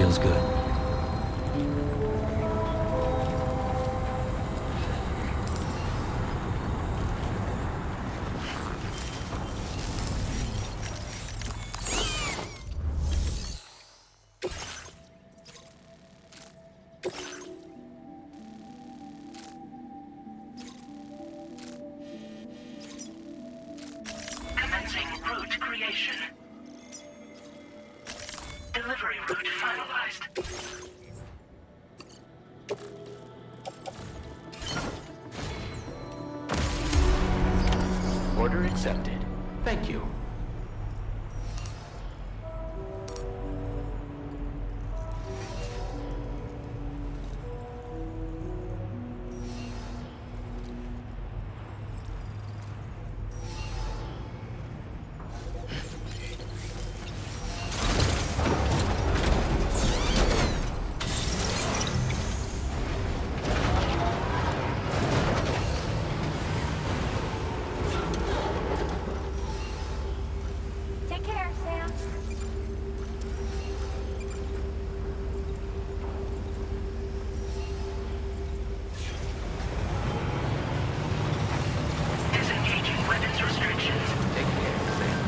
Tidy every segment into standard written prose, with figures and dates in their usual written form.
feels good. Commencing route creation. Delivery route finalized. Order accepted. Thank you. Take care, Sam. Disengaging weapons restrictions. Take care, Sam.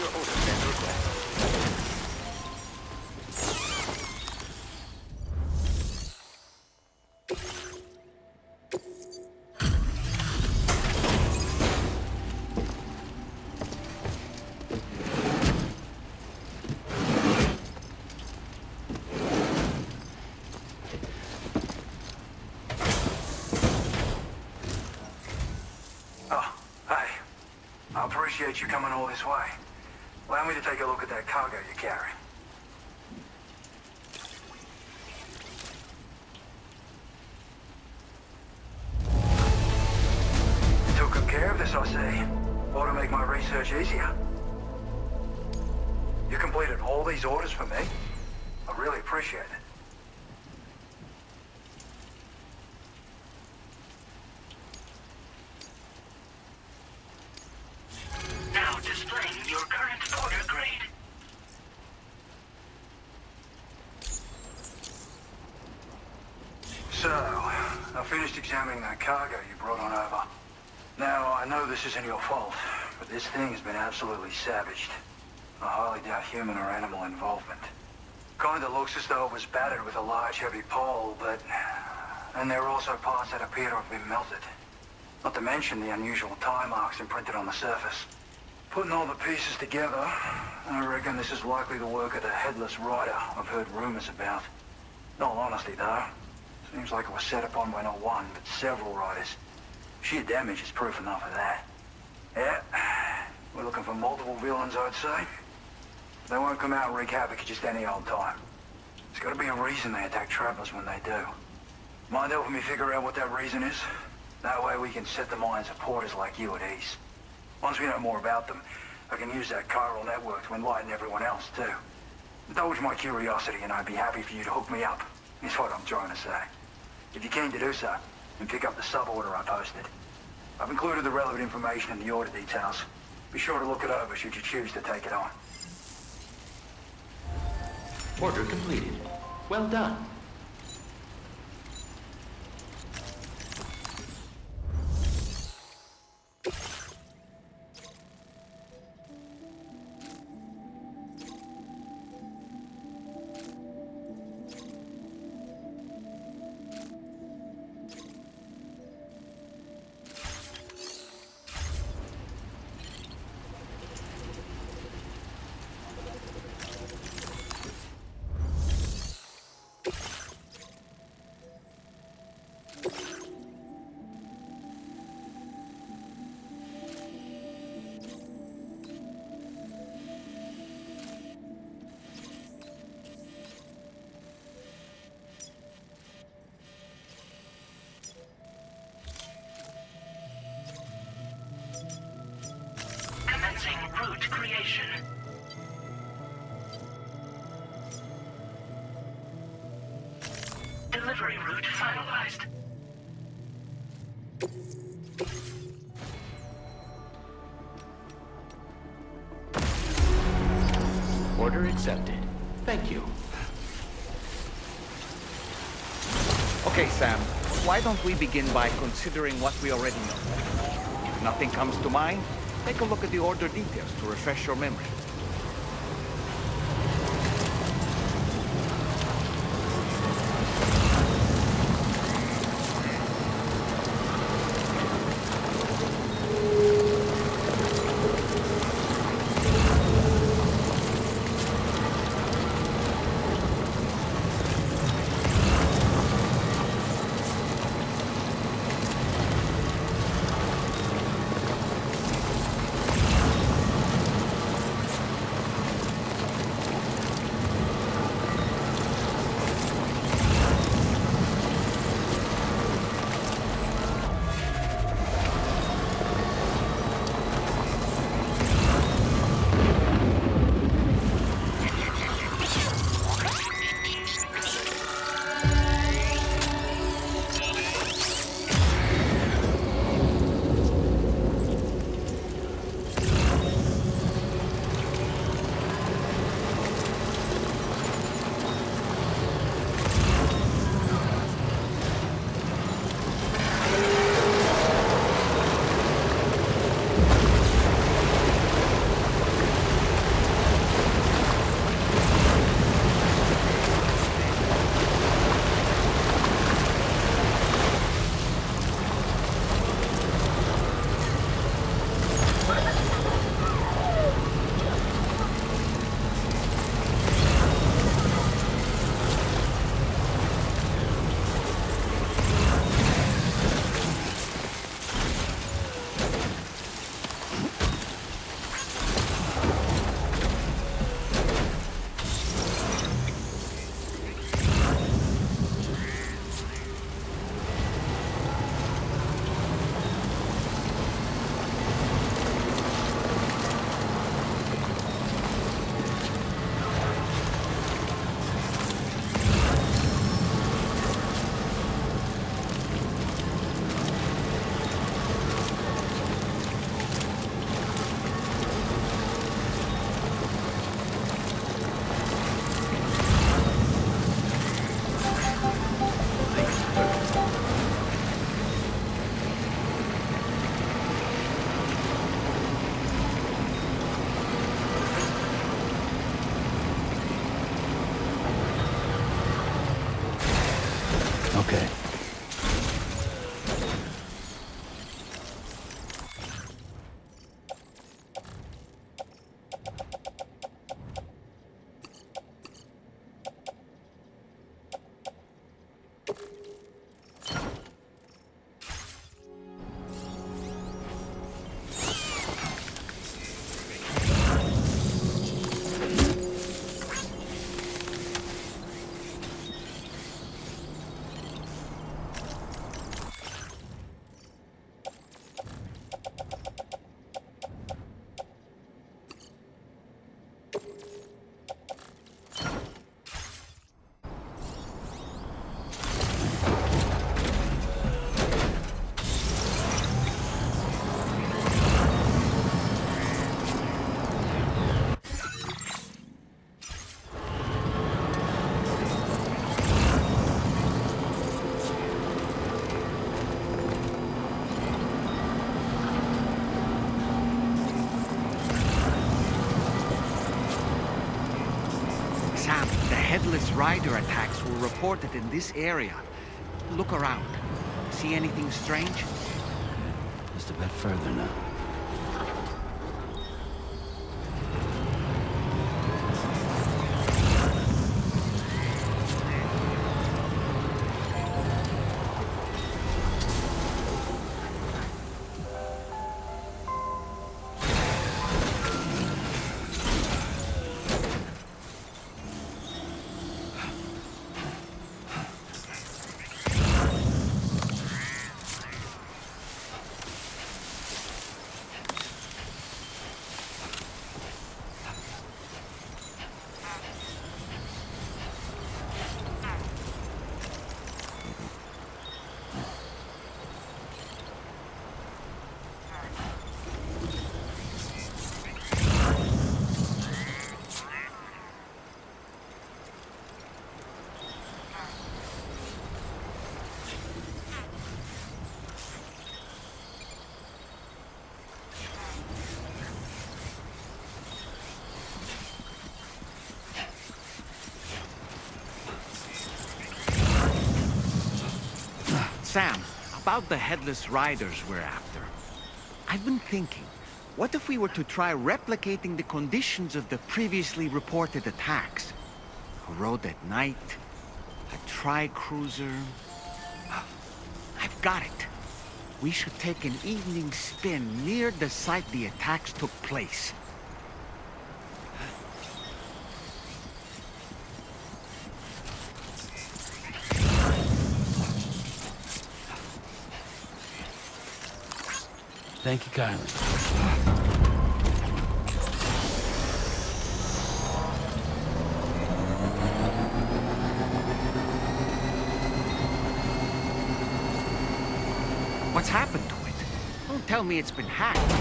your orders and requests. I appreciate you coming all this way. Allow me to take a look at that cargo you carry. You took good care of this, I see. Ought to make my research easier. You completed all these orders for me? I really appreciate it. Now displaying your current order grade. So, I finished examining that cargo you brought on over. Now, I know this isn't your fault, but this thing has been absolutely savaged. I highly doubt human or animal involvement. Kinda looks as though it was battered with a large heavy pole, but... And there are also parts that appear to have been melted. Not to mention the unusual tie marks imprinted on the surface. Putting all the pieces together, I reckon this is likely the work of the Headless rider I've heard rumors about. In all honesty, though, seems like it was set upon by not one, but several riders. Sheer damage is proof enough of that. Yeah, we're looking for multiple villains, I'd say. They won't come out and wreak havoc at just any old time. There's got to be a reason they attack travelers when they do. Mind helping me figure out what that reason is? That way we can set the minds of porters like you at ease. Once we know more about them, I can use that chiral network to enlighten everyone else, too. Indulge my curiosity and I'd be happy for you to hook me up, is what I'm trying to say. If you're keen to do so, then pick up the sub-order I posted. I've included the relevant information in the order details. Be sure to look it over should you choose to take it on. Order completed. Well done. Commencing route creation. Delivery route finalized. Order accepted. Thank you. Okay, Sam, why don't we begin by considering what we already know? If nothing comes to mind, take a look at the order details to refresh your memory. Headless Rider attacks were reported in this area. Look around. See anything strange? Just a bit further now. Sam, about the Headless Riders we're after. I've been thinking, what if we were to try replicating the conditions of the previously reported attacks? A road at night, a tri-cruiser... I've got it. We should take an evening spin near the site the attacks took place. Thank you kindly. What's happened to it? Don't tell me it's been hacked.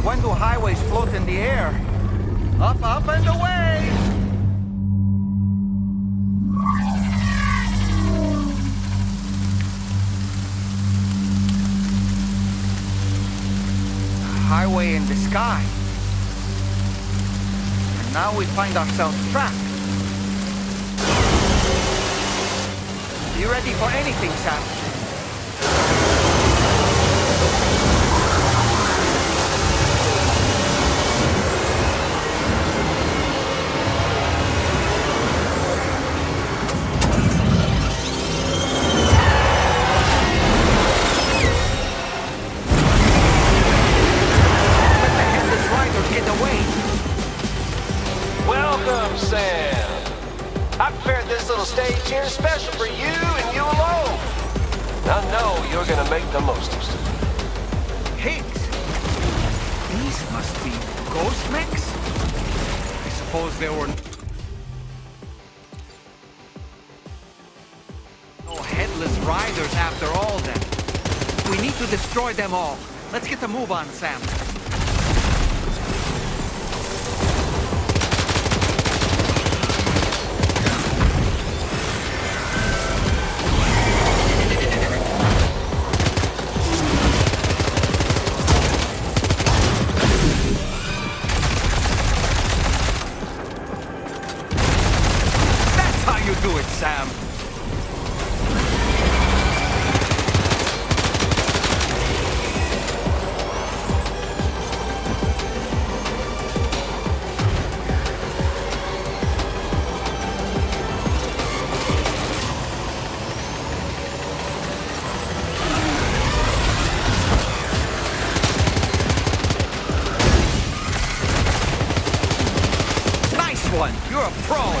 When do highways float in the air? Up, up, and away! A highway in the sky. And now we find ourselves trapped. You ready for anything, Sam? Welcome, Sam. I prepared this little stage here special for you and you alone. I know you're gonna make the most of it. Pigs? These must be ghost mechs? I suppose there were no Headless Riders after all then. We need to destroy them all. Let's get a move on, Sam. Do it, Sam. Nice one. You're a pro.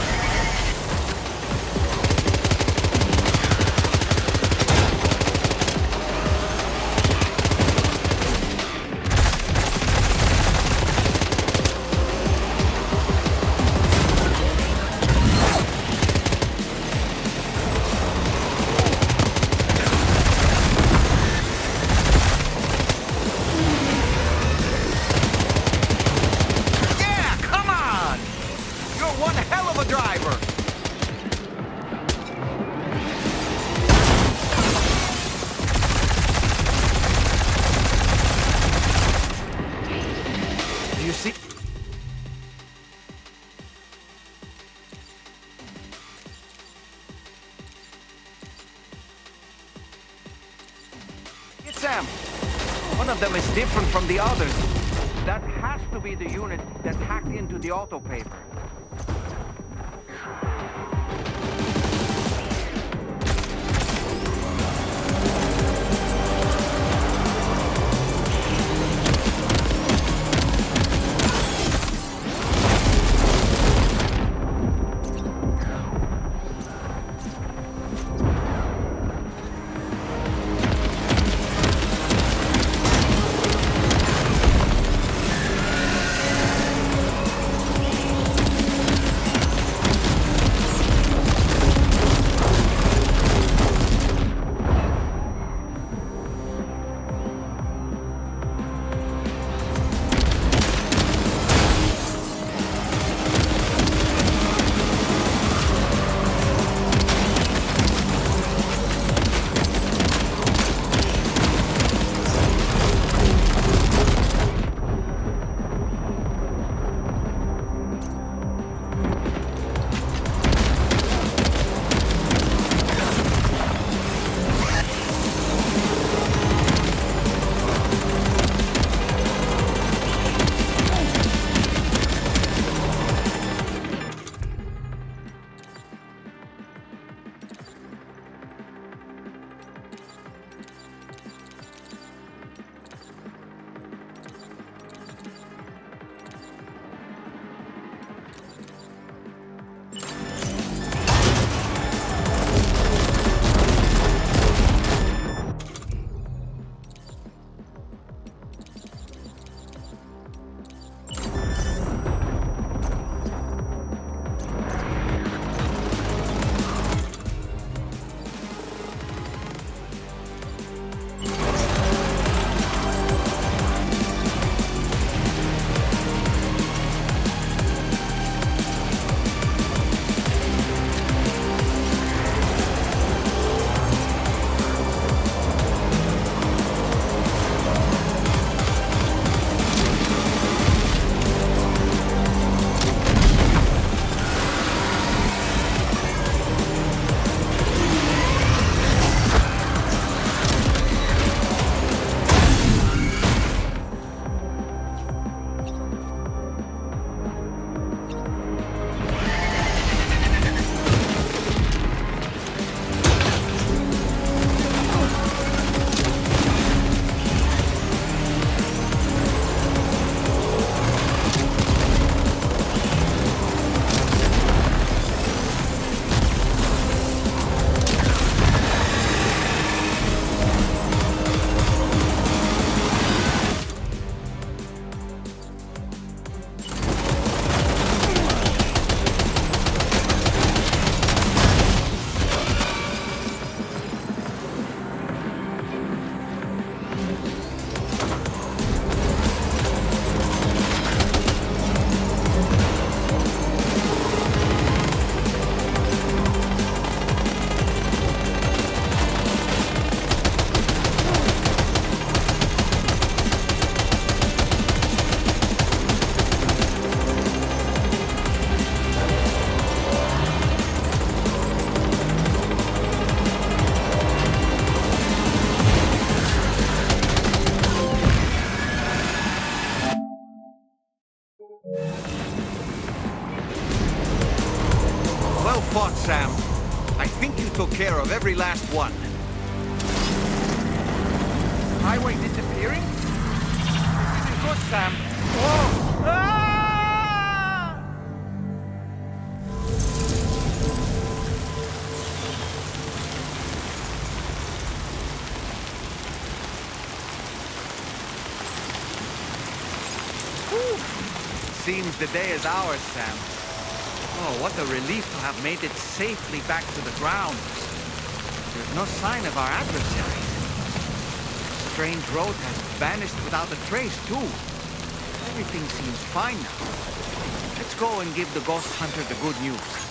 Driver. them is different from the others. That has to be the unit that hacked into the auto paper. fought, Sam. I think you took care of every last one. Highway disappearing? This isn't good, Sam. Oh! Ah! Seems the day is ours, Sam. Oh, what a relief to have made it safely back to the ground. There's no sign of our adversaries. Strange road has vanished without a trace, too. Everything seems fine now. Let's go and give the ghost hunter the good news.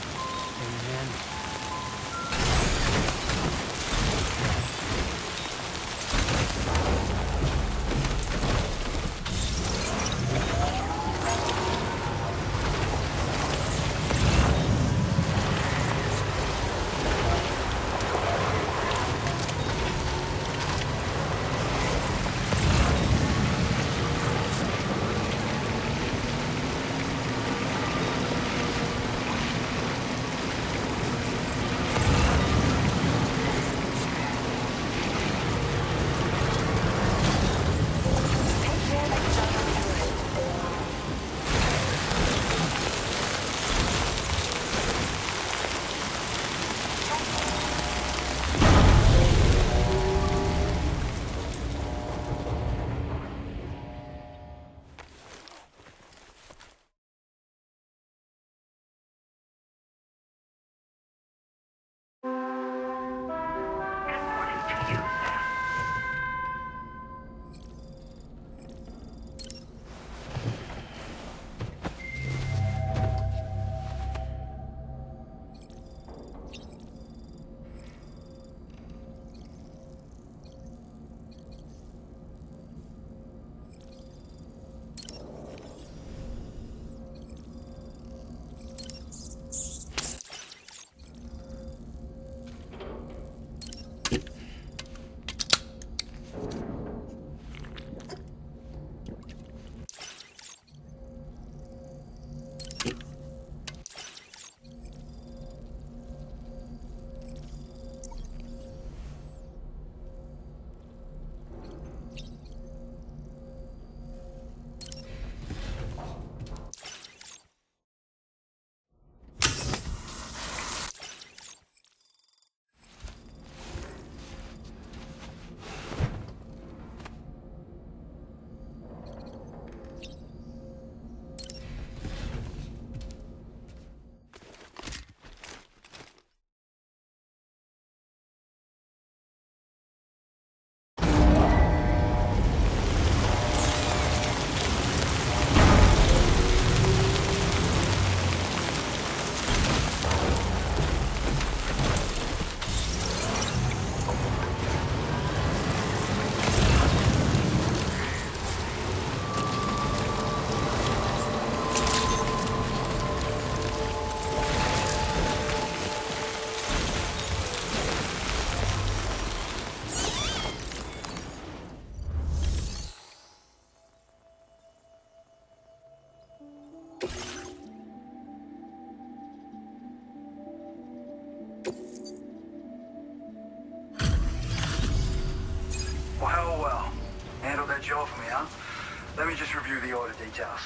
Let me just review the order details.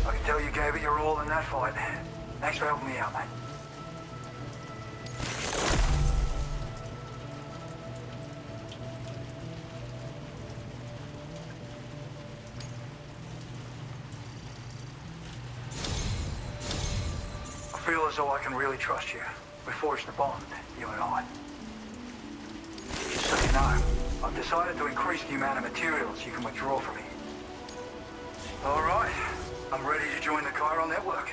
I can tell you gave it your all in that fight. Thanks for helping me out, mate. I feel as though I can really trust you. We forged a bond, you and I. Just so you know, I've decided to increase the amount of materials you can withdraw from me. All right, I'm ready to join the Chiral network.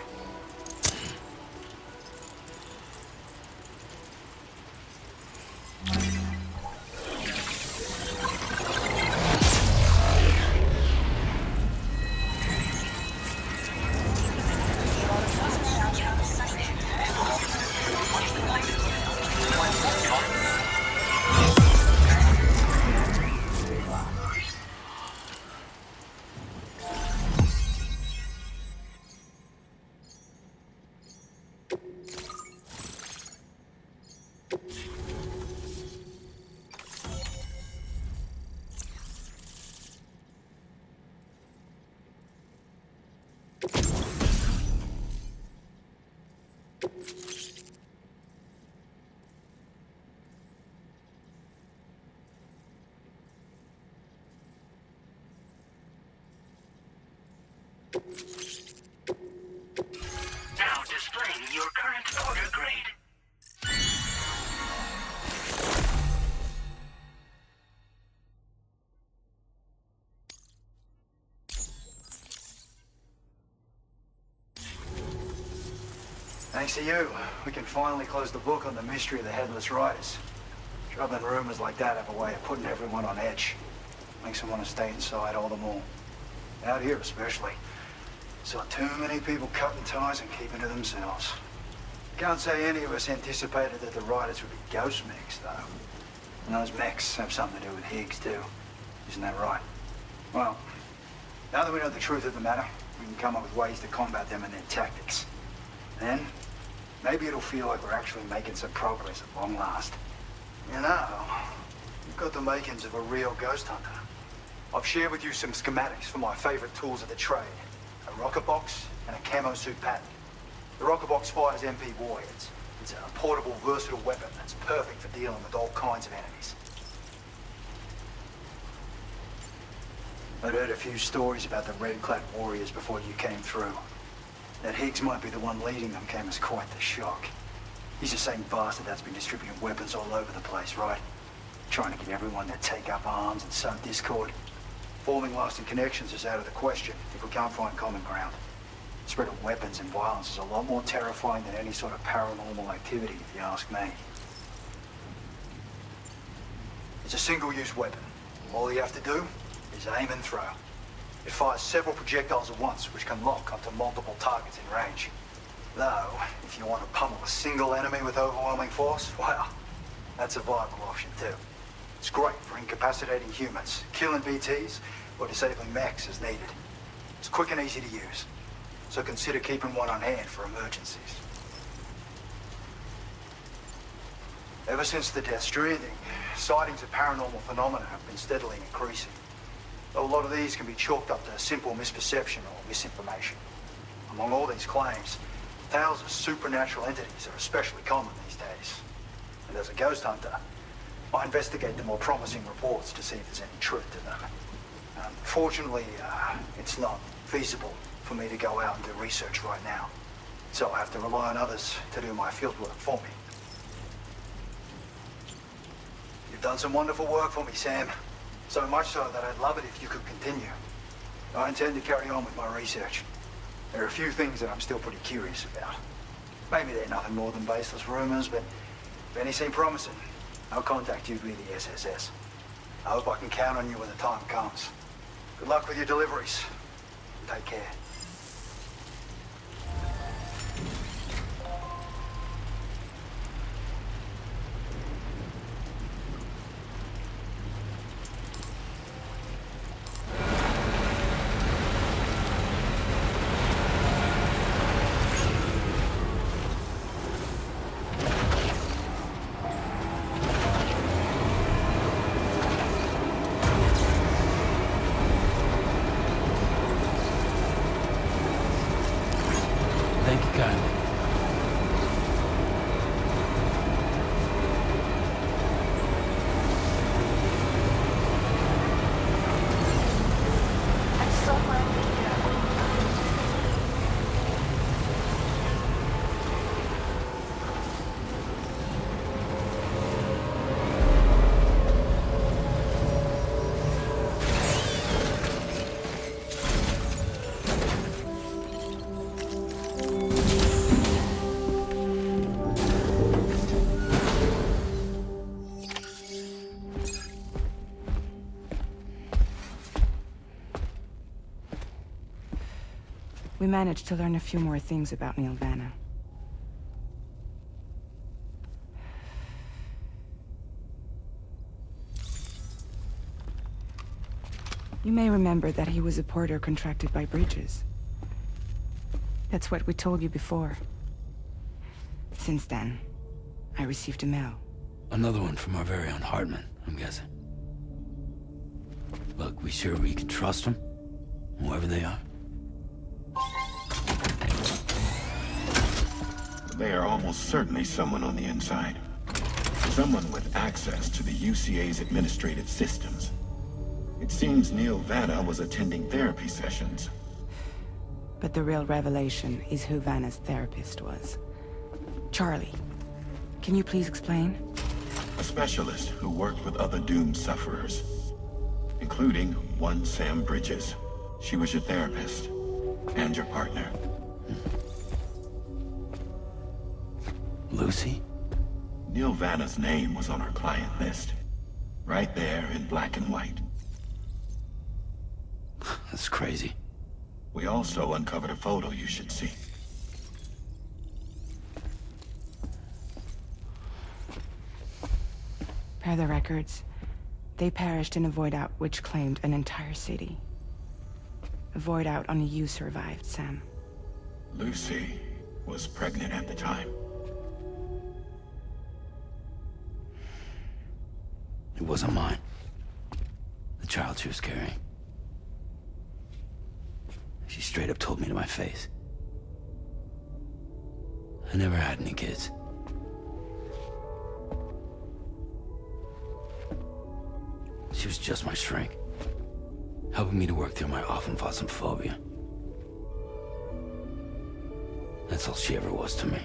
Now displaying your current order grade. Thanks to you, we can finally close the book on the mystery of the Headless Riders. Troubling rumors like that have a way of putting everyone on edge. Makes them want to stay inside all the more. Out here especially. Saw too many people cutting ties and keeping to themselves. Can't say any of us anticipated that the riders would be ghost mechs, though. And those mechs have something to do with Higgs, too. Isn't that right? Well, now that we know the truth of the matter, we can come up with ways to combat them and their tactics. Then, maybe it'll feel like we're actually making some progress at long last. You know, you've got the makings of a real ghost hunter. I've shared with you some schematics for my favorite tools of the trade. A rocket box and a camo suit pattern. The rocket box fires MP warheads. It's a portable, versatile weapon that's perfect for dealing with all kinds of enemies. I'd heard a few stories about the red-clad warriors before you came through. That Higgs might be the one leading them came as quite the shock. He's the same bastard that's been distributing weapons all over the place, right? Trying to get everyone to take up arms and sow discord. Forming lasting connections is out of the question if we can't find common ground. The spread of weapons and violence is a lot more terrifying than any sort of paranormal activity, if you ask me. It's a single-use weapon. All you have to do is aim and throw. It fires several projectiles at once, which can lock onto multiple targets in range. Though, if you want to pummel a single enemy with overwhelming force, well, that's a viable option too. It's great for incapacitating humans, killing BTs, or disabling mechs as needed. It's quick and easy to use, so consider keeping one on hand for emergencies. Ever since the death Stranding, sightings of paranormal phenomena have been steadily increasing. Though a lot of these can be chalked up to simple misperception or misinformation. Among all these claims, tales of supernatural entities are especially common these days. And as a ghost hunter, I investigate the more promising reports to see if there's any truth to them. Fortunately, it's not feasible for me to go out and do research right now. So I have to rely on others to do my fieldwork for me. You've done some wonderful work for me, Sam. So much so that I'd love it if you could continue. I intend to carry on with my research. There are a few things that I'm still pretty curious about. Maybe they're nothing more than baseless rumors, but if any seem promising, I'll contact you via the SSS. I hope I can count on you when the time comes. Good luck with your deliveries. Take care. kindly. I'm so glad you're here. We managed to learn a few more things about Neil Vanna. You may remember that he was a porter contracted by Bridges. That's what we told you before. Since then, I received a mail. Another one from our very own Hartman, I'm guessing. Look, we sure we can trust them? Whoever they are? They are almost certainly someone on the inside. Someone with access to the UCA's administrative systems. It seems Neil Vanna was attending therapy sessions. But the real revelation is who Vanna's therapist was. Charlie, can you please explain? A specialist who worked with other doomed sufferers, including one Sam Bridges. She was your therapist and your partner. Lucy? Neil Vanna's name was on our client list. Right there in black and white. That's crazy. We also uncovered a photo you should see. Per the records, they perished in a void out which claimed an entire city. A void out only you survived, Sam. Lucy was pregnant at the time. It wasn't mine. The child she was carrying. She straight up told me to my face. I never had any kids. She was just my shrink, helping me to work through my often phobia. That's all she ever was to me.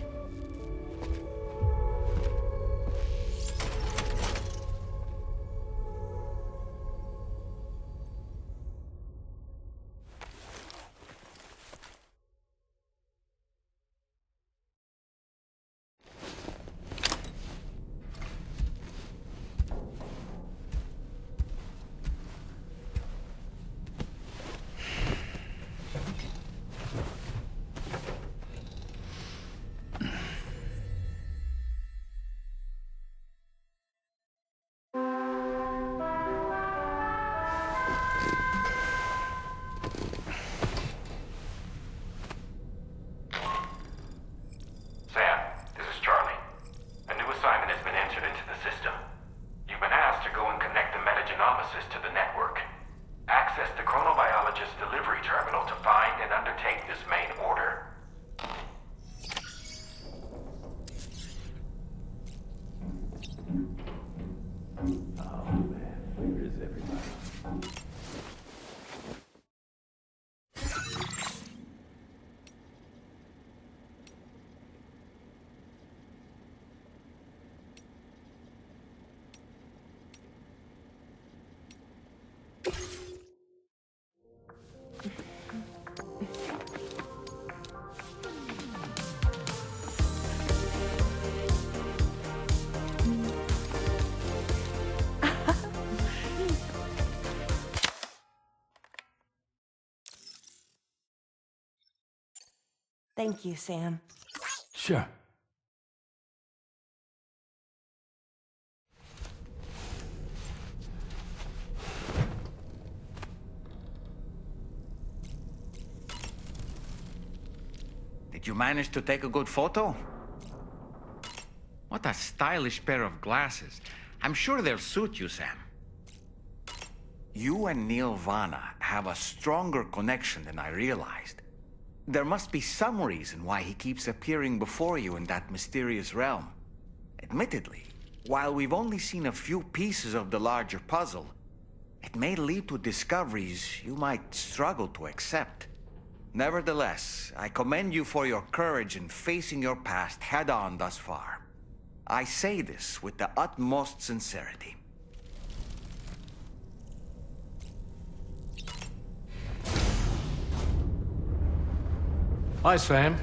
to the network. Access the chronobiologist's delivery terminal to find and undertake this main order. Oh man, where is everybody? Thank you, Sam. Sure. Did you manage to take a good photo? What a stylish pair of glasses. I'm sure they'll suit you, Sam. You and Neil Vanna have a stronger connection than I realized. There must be some reason why he keeps appearing before you in that mysterious realm. Admittedly, while we've only seen a few pieces of the larger puzzle, it may lead to discoveries you might struggle to accept. Nevertheless, I commend you for your courage in facing your past head-on thus far. I say this with the utmost sincerity. Hi, Sam.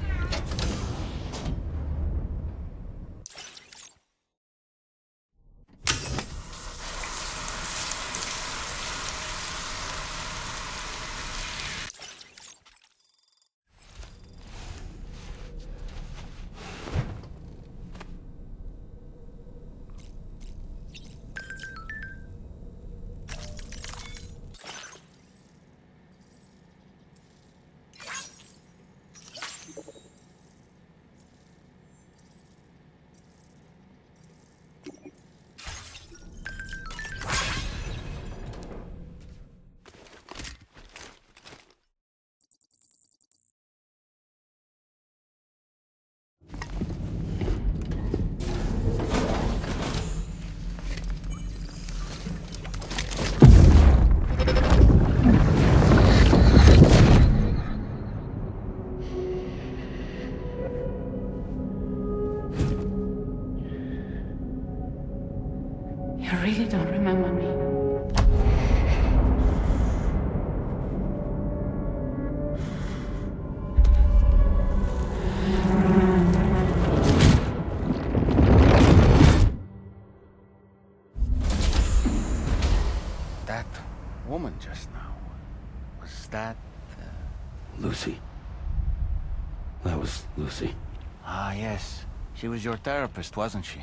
You really don't remember me. That woman just now, was that... Lucy. That was Lucy. Ah, yes. She was your therapist, wasn't she?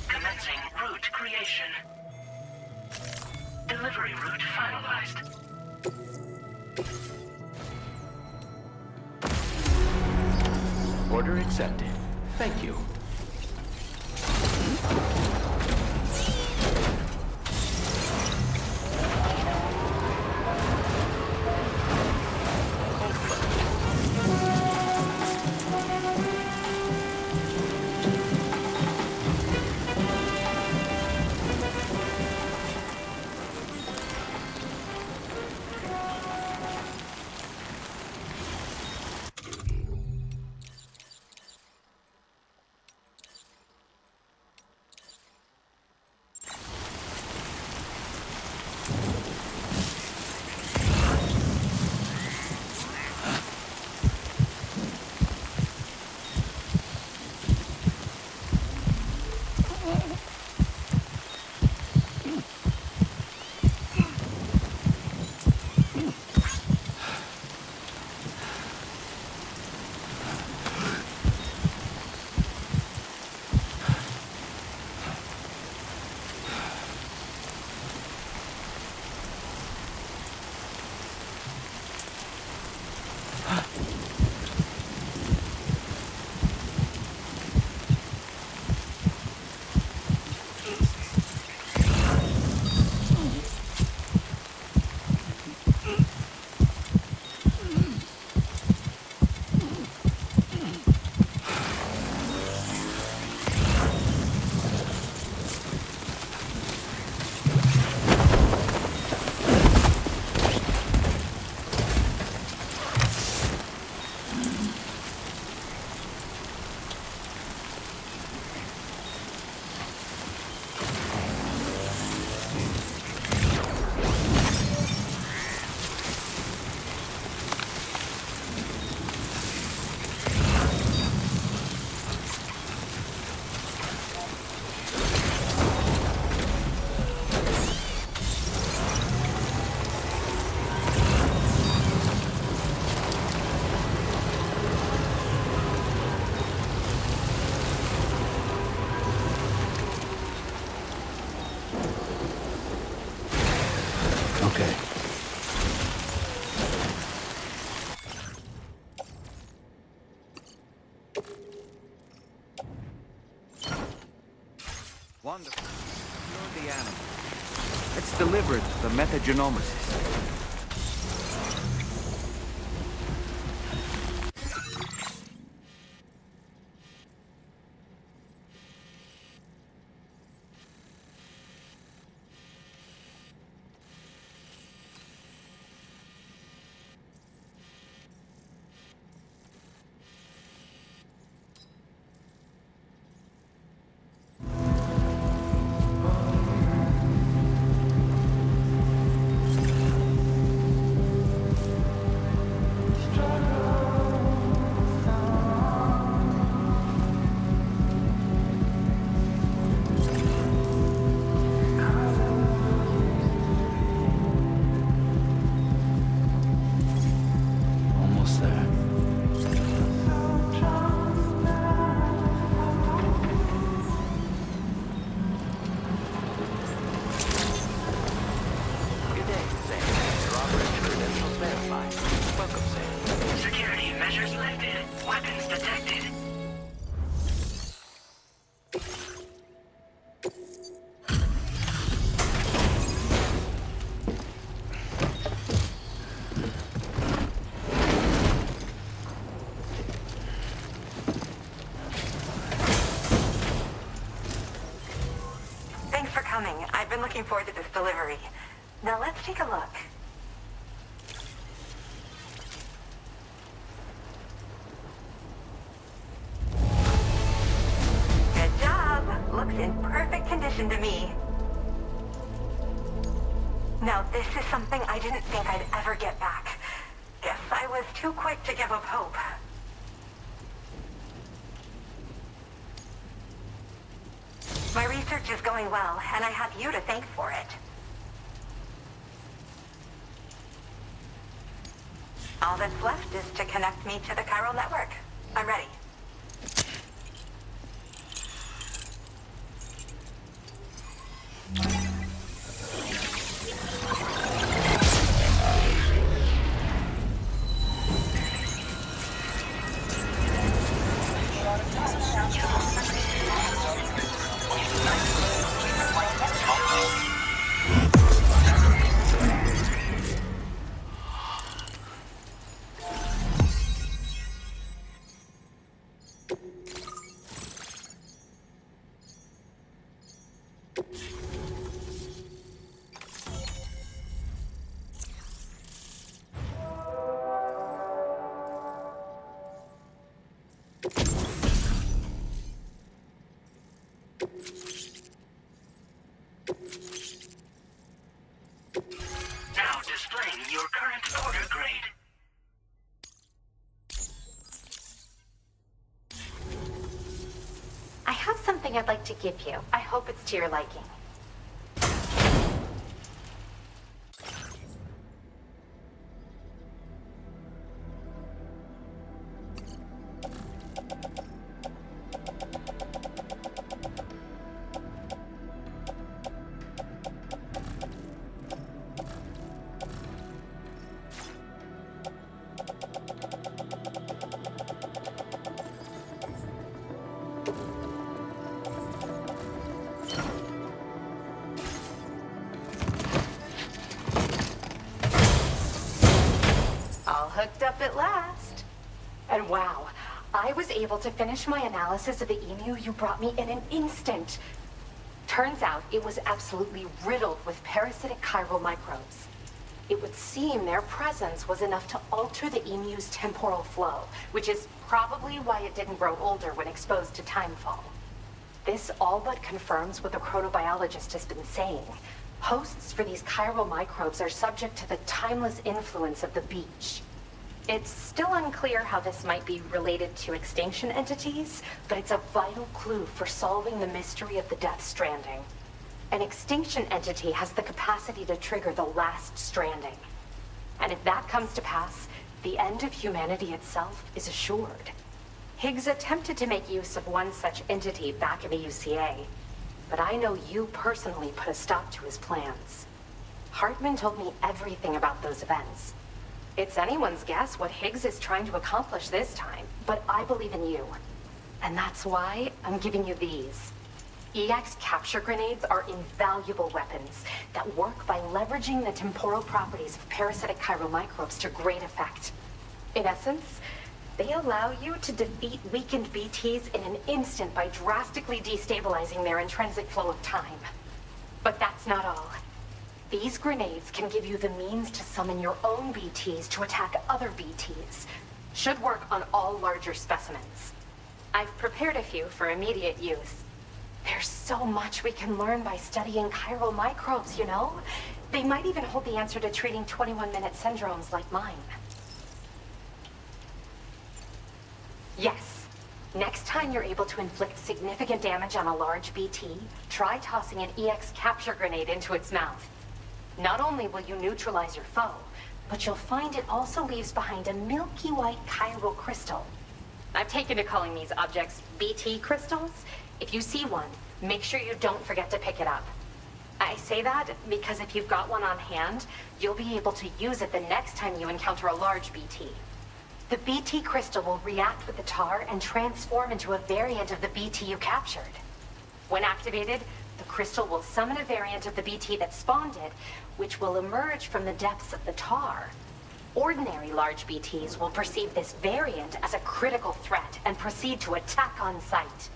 Commencing route creation. Delivery route finalized. Order accepted. Thank you. Okay. Wonderful. You're the animal. Let's deliver it to the metagenomicist. Almost there. Good day, Sam. Your operator credentials verified. Welcome, Sam. Security measures lifted. Weapons detected. Thanks for coming. I've been looking forward to this delivery. Now let's take a look. Good job. Looks in perfect condition to me. Now this is something I didn't think I'd ever get back. Guess I was too quick to give up hope. My research is going well, and I have you to thank for it. All that's left is to connect me to the chiral network. I'm ready. Now displaying your current order grade. I have something I'd like to give you. I hope it's to your liking. All hooked up at last. And wow, I was able to finish my analysis of the emu you brought me in an instant. Turns out it was absolutely riddled with parasitic chiral microbes. It would seem their presence was enough to alter the emu's temporal flow, which is probably why it didn't grow older when exposed to timefall. This all but confirms what the chronobiologist has been saying. Hosts for these chiral microbes are subject to the timeless influence of the beach. It's still unclear how this might be related to extinction entities, but it's a vital clue for solving the mystery of the Death Stranding. An extinction entity has the capacity to trigger the last stranding. And if that comes to pass, the end of humanity itself is assured. Higgs attempted to make use of one such entity back in the UCA, but I know you personally put a stop to his plans. Hartman told me everything about those events. It's anyone's guess what Higgs is trying to accomplish this time, but I believe in you. And that's why I'm giving you these. EX capture grenades are invaluable weapons that work by leveraging the temporal properties of parasitic chiromicrobes to great effect. In essence, they allow you to defeat weakened BTs in an instant by drastically destabilizing their intrinsic flow of time. But that's not all. These grenades can give you the means to summon your own BTs to attack other BTs. Should work on all larger specimens. I've prepared a few for immediate use. There's so much we can learn by studying chiral microbes, you know? They might even hold the answer to treating 21-minute syndromes like mine. Yes. Next time you're able to inflict significant damage on a large BT, try tossing an EX capture grenade into its mouth. Not only will you neutralize your foe, but you'll find it also leaves behind a milky white chiral crystal. I've taken to calling these objects BT crystals. If you see one, make sure you don't forget to pick it up. I say that because if you've got one on hand, you'll be able to use it the next time you encounter a large BT. The BT crystal will react with the tar and transform into a variant of the BT you captured. When activated, the crystal will summon a variant of the BT that spawned it, which will emerge from the depths of the tar. Ordinary large BTs will perceive this variant as a critical threat and proceed to attack on sight.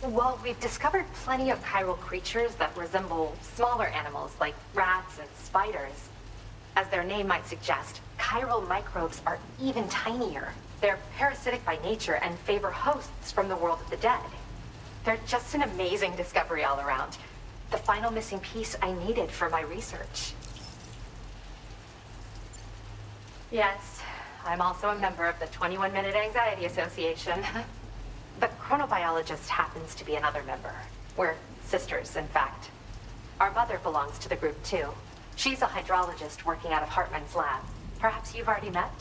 While we've discovered plenty of chiral creatures that resemble smaller animals like rats and spiders, as their name might suggest, chiral microbes are even tinier. They're parasitic by nature and favor hosts from the world of the dead. They're just an amazing discovery all around. The final missing piece I needed for my research. Yes, I'm also a member of the 21-Minute Anxiety Association. The chronobiologist happens to be another member. We're sisters, in fact. Our mother belongs to the group, too. She's a hydrologist working out of Hartman's lab. Perhaps you've already met?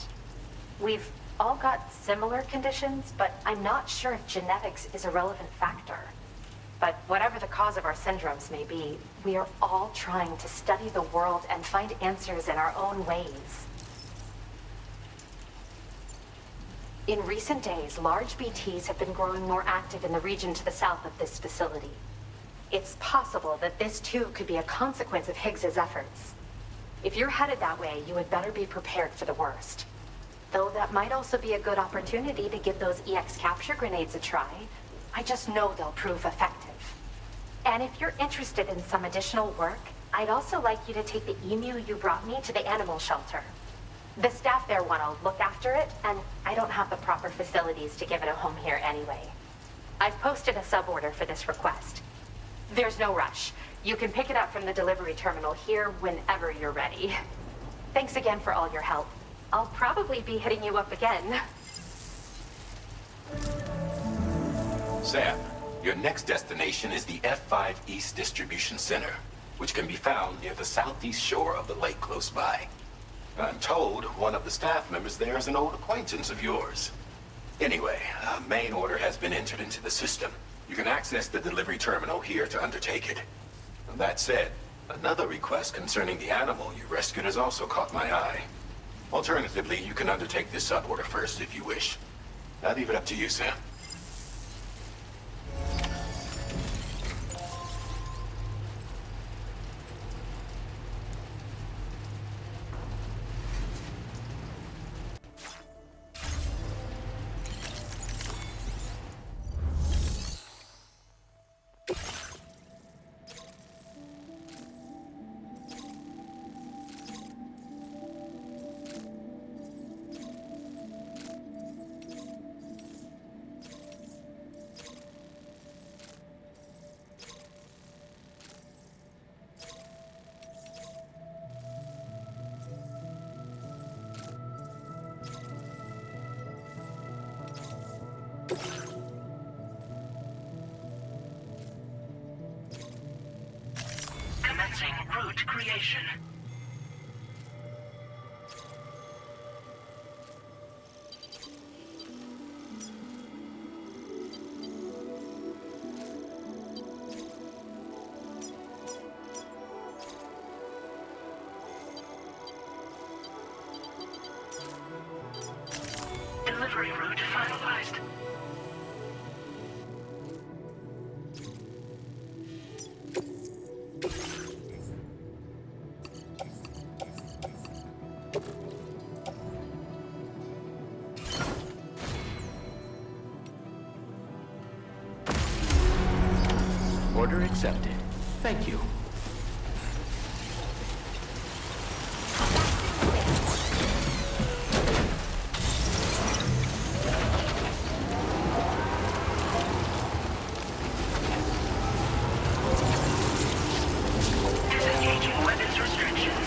We've all got similar conditions, but I'm not sure if genetics is a relevant factor. But whatever the cause of our syndromes may be, we are all trying to study the world and find answers in our own ways. In recent days, large BTs have been growing more active in the region to the south of this facility. It's possible that this too could be a consequence of Higgs's efforts. If you're headed that way, you had better be prepared for the worst. Though that might also be a good opportunity to give those EX capture grenades a try. I just know they'll prove effective. And if you're interested in some additional work, I'd also like you to take the emu you brought me to the animal shelter. The staff there want to look after it, and I don't have the proper facilities to give it a home here anyway. I've posted a sub-order for this request. There's no rush. You can pick it up from the delivery terminal here whenever you're ready. Thanks again for all your help. I'll probably be hitting you up again. Sam, your next destination is the F5 East Distribution Center, which can be found near the southeast shore of the lake close by. I'm told one of the staff members there is an old acquaintance of yours. Anyway, a main order has been entered into the system. You can access the delivery terminal here to undertake it. That said, another request concerning the animal you rescued has also caught my eye. Alternatively, you can undertake this sub-order first if you wish. I'll leave it up to you, Sam. Commencing route creation. delivery route finalized. Order accepted. Thank you. Disengaging weapons restrictions.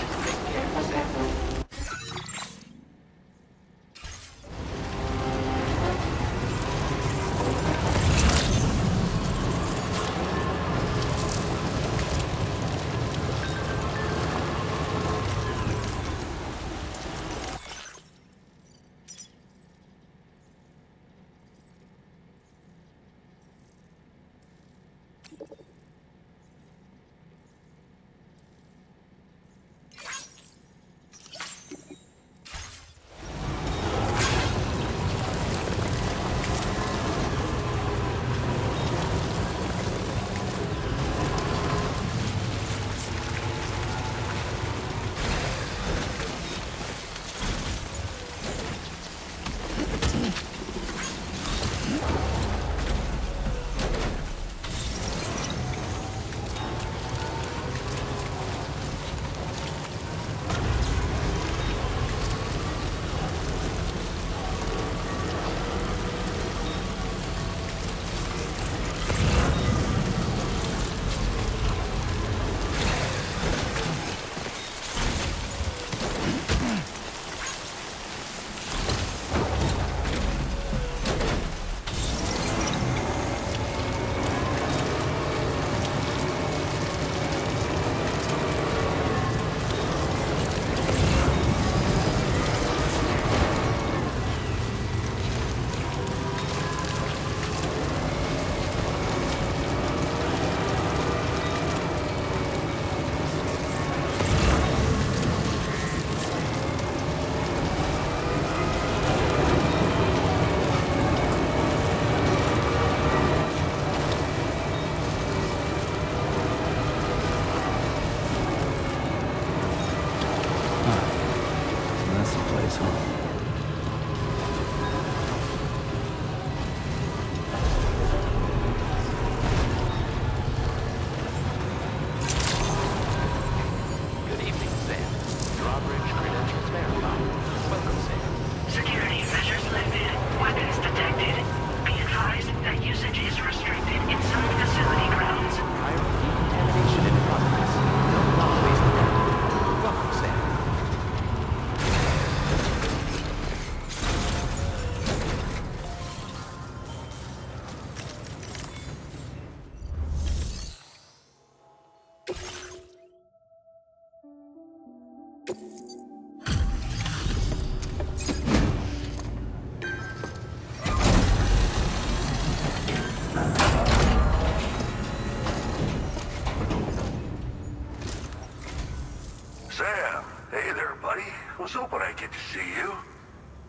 Sam, hey there, buddy. Was hoping I'd get to see you.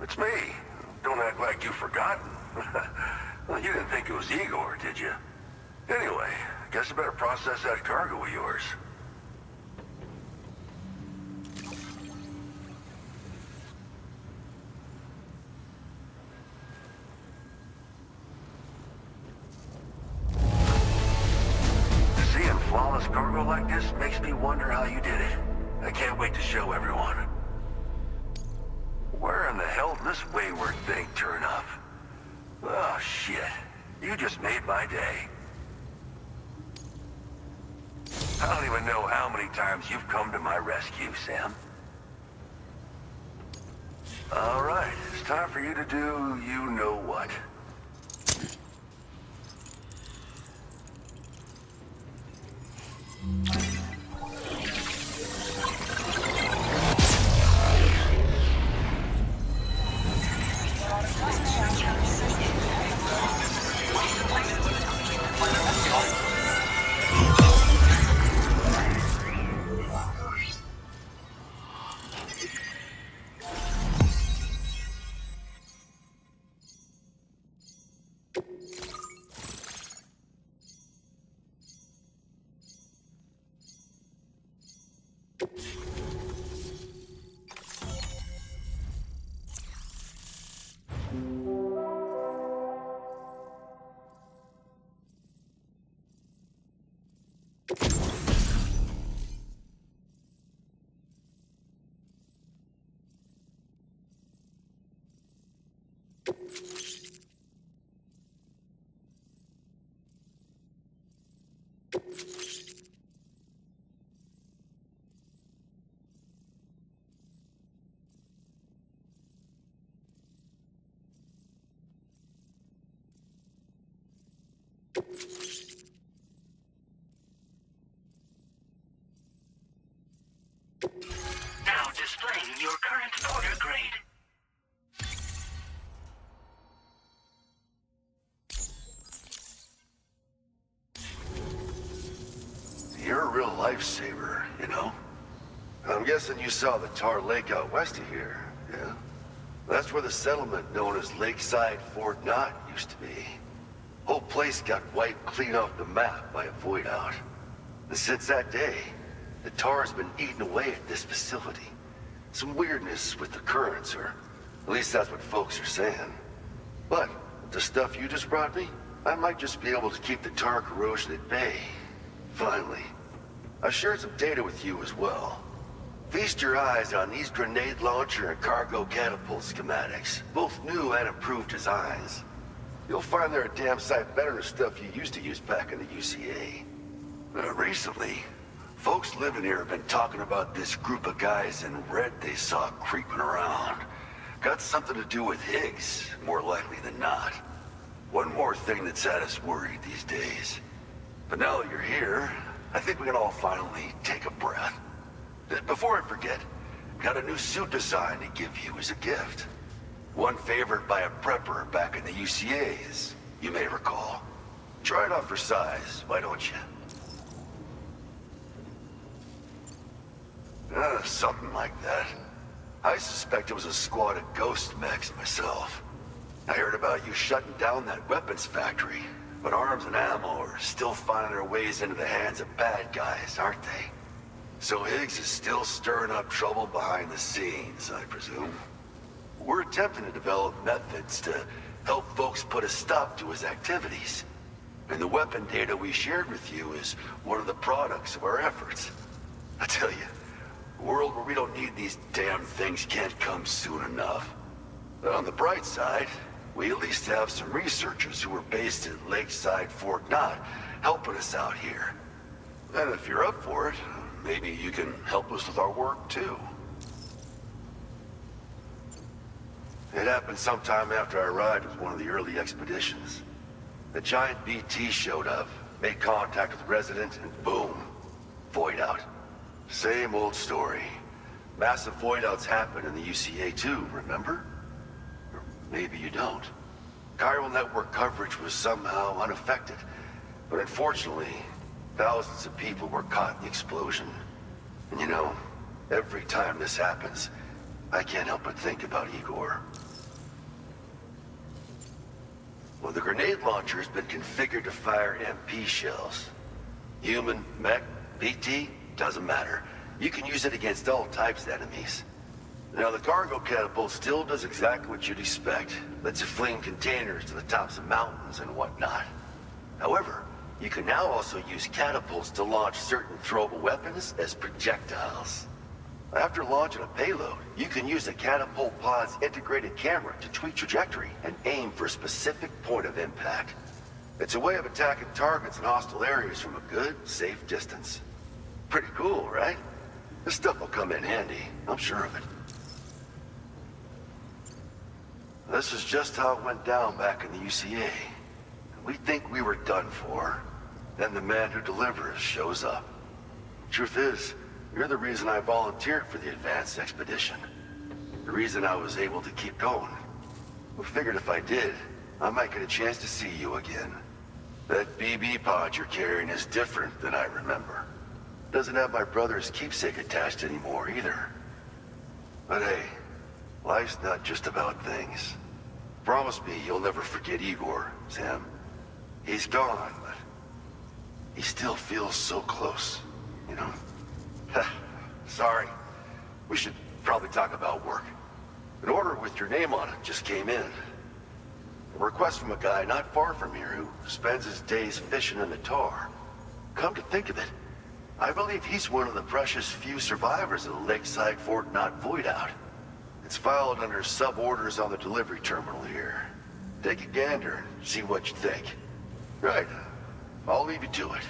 It's me. Don't act like you've forgotten. Well, you didn't think it was Igor, did you? Anyway, guess I better process that cargo of yours. Seeing flawless cargo like this makes me wonder how you did it. I can't wait to show everyone. Where in the hell did this wayward thing turn up? Oh, shit. You just made my day. I don't even know how many times you've come to my rescue, Sam. All right, it's time for you to do you-know-what. displaying your current order grade. You're a real lifesaver, you know? I'm guessing you saw the tar lake out west of here, yeah? That's where the settlement known as Lakeside Fort Knott used to be. Whole place got wiped clean off the map by a void out. And since that day, the tar's been eating away at this facility. Some weirdness with the currents, or at least that's what folks are saying. But with the stuff you just brought me, I might just be able to keep the tar corrosion at bay. Finally. I shared some data with you as well. Feast your eyes on these grenade launcher and cargo catapult schematics, both new and improved designs. You'll find they're a damn sight better than stuff you used to use back in the UCA. Recently, folks living here have been talking about this group of guys in red they saw creeping around. Got something to do with Higgs, more likely than not. One more thing that's had us worried these days. But now that you're here, I think we can all finally take a breath. Before I forget, got a new suit design to give you as a gift. One favored by a prepper back in the UCAs, you may recall. Try it on for size, why don't you? Something like that. I suspect it was a squad of ghost mechs myself. I heard about you shutting down that weapons factory, but arms and ammo are still finding their ways into the hands of bad guys, aren't they? So Higgs is still stirring up trouble behind the scenes, I presume. We're attempting to develop methods to help folks put a stop to his activities. And the weapon data we shared with you is one of the products of our efforts. I tell you, a world where we don't need these damn things can't come soon enough. But on the bright side, we at least have some researchers who are based at Lakeside Fort Knott helping us out here. And if you're up for it, maybe you can help us with our work too. It happened sometime after I arrived with one of the early expeditions. The giant BT showed up, made contact with the resident, and boom, void out. Same old story. Massive void outs happen in the UCA too, remember? Or maybe you don't. Chiral network coverage was somehow unaffected, but unfortunately, thousands of people were caught in the explosion. And you know, every time this happens, I can't help but think about Igor. Well, the grenade launcher has been configured to fire MP shells. Human, mech, BT, doesn't matter. You can use it against all types of enemies. Now, the cargo catapult still does exactly what you'd expect. Lets you fling containers to the tops of mountains and whatnot. However, you can now also use catapults to launch certain throwable weapons as projectiles. After launching a payload, you can use a catapult pod's integrated camera to tweak trajectory and aim for a specific point of impact. It's a way of attacking targets in hostile areas from a good, safe distance. Pretty cool, right? This stuff will come in handy, I'm sure of it. This is just how it went down back in the UCA. We think we were done for. Then the man who delivers shows up. Truth is, you're the reason I volunteered for the advanced expedition. The reason I was able to keep going. We figured if I did, I might get a chance to see you again. That BB pod you're carrying is different than I remember. Doesn't have my brother's keepsake attached anymore either. But hey, life's not just about things. Promise me you'll never forget Igor, Sam. He's gone, but he still feels so close, you know? Sorry. We should probably talk about work. An order with your name on it just came in. A request from a guy not far from here who spends his days fishing in the tar. Come to think of it, I believe he's one of the precious few survivors of the Lakeside Fort Knott void out. It's filed under sub-orders on the delivery terminal here. Take a gander and see what you think. Right. I'll leave you to it.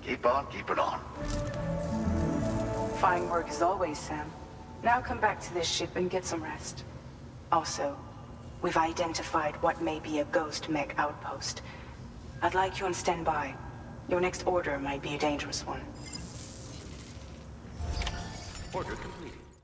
Keep on keeping on. Fine work as always, Sam. Now come back to this ship and get some rest. Also, we've identified what may be a ghost mech outpost. I'd like you on standby. Your next order might be a dangerous one. Order complete.